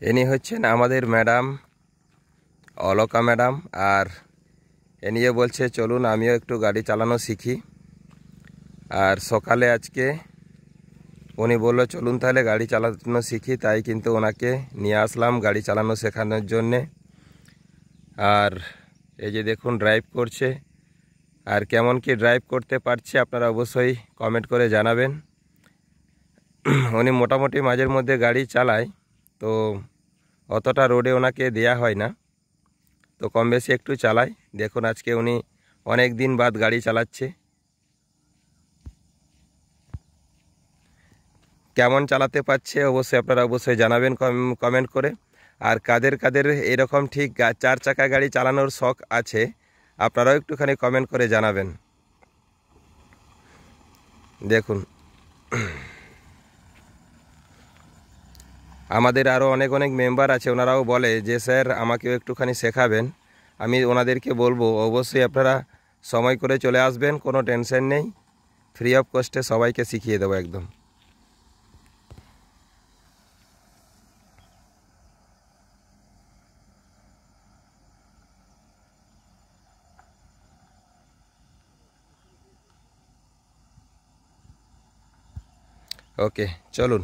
ইনি হচ্ছেন আমাদের ম্যাডাম অলকা ম্যাডাম। আর এ নিয়ে বলছে চলুন আমিও একটু গাড়ি চালানো শিখি। আর সকালে আজকে উনি বললো চলুন তাহলে গাড়ি চালানো শিখি, তাই কিন্তু ওনাকে নিয়ে আসলাম গাড়ি চালানো শেখানোর জন্যে। আর এই যে দেখুন ড্রাইভ করছে। আর কেমন কি ড্রাইভ করতে পারছে আপনারা অবশ্যই কমেন্ট করে জানাবেন। উনি মোটামুটি মাঝের মধ্যে গাড়ি চালায়, তো অতটা রোডে ওনাকে দেয়া হয় না, তো কম বেশি একটু চালায়। দেখুন আজকে উনি অনেক দিন বাদ গাড়ি চালাচ্ছে। কেমন চালাতে পারছে অবশ্যই আপনারা অবশ্যই জানাবেন কমেন্ট করে। আর কাদের কাদের এরকম ঠিক 4 চাকা গাড়ি চালানোর শখ আছে আপনারাও একটুখানি কমেন্ট করে জানাবেন। দেখুন আমাদের আরও অনেক অনেক মেম্বার আছে, ওনারাও বলে যে স্যার আমাকেও একটুখানি শেখাবেন। আমি ওনাদেরকে বলবো অবশ্যই আপনারা সময় করে চলে আসবেন, কোনো টেনশন নেই, ফ্রি অফ কস্টে সবাইকে শিখিয়ে দেবো একদম। ওকে চলুন।